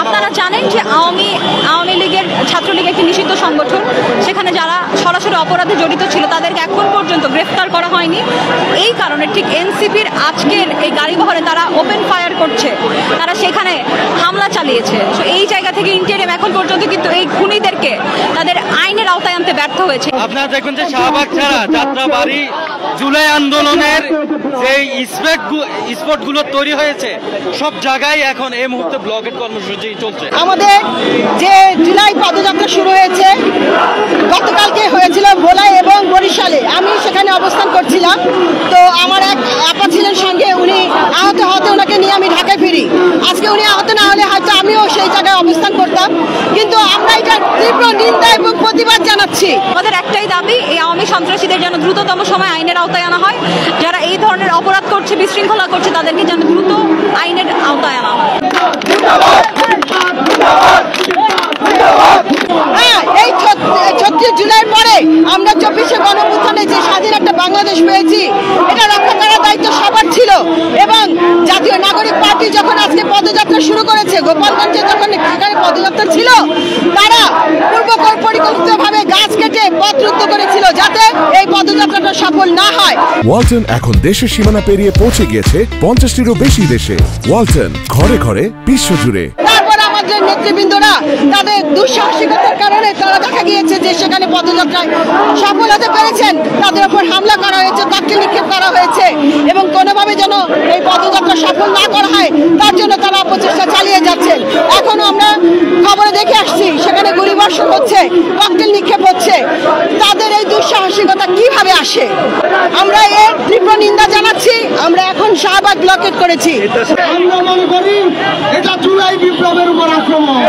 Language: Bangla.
আপনারা জানেন যে আওয়ামী লীগের ছাত্রলীগ একটি নিষিদ্ধ সংগঠন, সেখানে যারা সরাসরি অপরাধে জড়িত ছিল তাদেরকে এখন পর্যন্ত গ্রেফতার করা হয়নি। এই কারণে ঠিক এনসিপির আজকের এই গাড়িবহরে তারা ওপেন ফায়ার করছে, তারা সেখানে হামলা চালিয়েছে। তো এই জায়গা থেকে ইন্টারিম এখন পর্যন্ত কিন্তু এই খুনিদেরকে তাদের আইনের আওতায় আনতে ব্যর্থ হয়েছে। আপনারা দেখুন যে শাহবাগ ছাড়া যাত্রাবাড়ি জুলাই আন্দোলনের যে স্পটগুলো তৈরি হয়েছে সব জায়গায় এখন এই মুহূর্তে ব্লকেট কর্মসূচি চলছে। আমাদের যে জুলাই পদযাত্রা শুরু হয়েছে গতকালকে হয়েছিল ভোলাই এবং বরিশালে, আমি সেখানে অবস্থান করছিলাম। তো আমার এক আপা ছিলেন সঙ্গে, উনি আহত হতে ওনাকে নিয়ে আমি ঢাকায় ফিরি। আজকে উনি আহত না হলে হয়তো আমিও সেই জায়গায় অবস্থান করতাম, কিন্তু আমরা এটা তীব্র নিন্দা এবং প্রতিবাদ জানাচ্ছি। আমাদের একটাই দাবি, এই আওয়ামী সন্ত্রাসীদের যেন দ্রুততম সময় আইনের আওতায় আনা হয়। যারা এই ধরনের অপরাধ করছে, বিশৃঙ্খলা করছে, তাদেরকে যেন দ্রুত আইনের আওতায় আনা হয়। হ্যাঁ, এই ৩৬ জুলাইয়ের পরে আমরা ২৪শে গণঅভ্যুত্থানে যে স্বাধীন একটা বাংলাদেশ পেয়েছি, এটা রক্ষা করার দায়িত্ব সবার ছিল। এবং জাতীয় নাগরিক পার্টি যখন আজকে পদযাত্রা শুরু করেছে, গোপালগঞ্জে যখন এখানে পদযাত্রা ছিল, তারা পূর্ব পরিকল্পিতভাবে গাছ কেটে পথ রুদ্ধ করেছিল যাতে এই পদযাত্রাটা সফল না হয়। ওয়ালটন এখন দেশের সীমানা পেরিয়ে পৌঁছে গিয়েছে ৫০টিরও বেশি দেশে। ওয়ালটন, ঘরে ঘরে, বিশ্বজুড়ে। তারপর আমাদের নেতৃবৃন্দরা তাদের দুঃসাহসিকতার কারণে তারা দেখা গিয়েছে যে সেখানে পদযাত্রায় সফল হতে পেরেছেন, তাদের উপর হামলা করা হয়েছে, ককটেল নিক্ষেপ করা হয়েছে এবং কোনোভাবে যেন এই পদযাত্রা সফল না করা হয় তার জন্য তারা অপচেষ্টা চালিয়ে যাচ্ছেন। এখনো আমরা খবরে দেখে আসছি সেখানে গুলিবর্ষণ হচ্ছে, ককটেল নিক্ষেপ হচ্ছে। তাদের এই দুঃসাহসিকতা কিভাবে আসে? আমরা এর তীব্র নিন্দা জানাচ্ছি। আমরা এখন শাহবাগ ব্লকেট করেছি। আমরা মনে করি এটা জুলাই বিপ্লবের উপর আক্রমণ।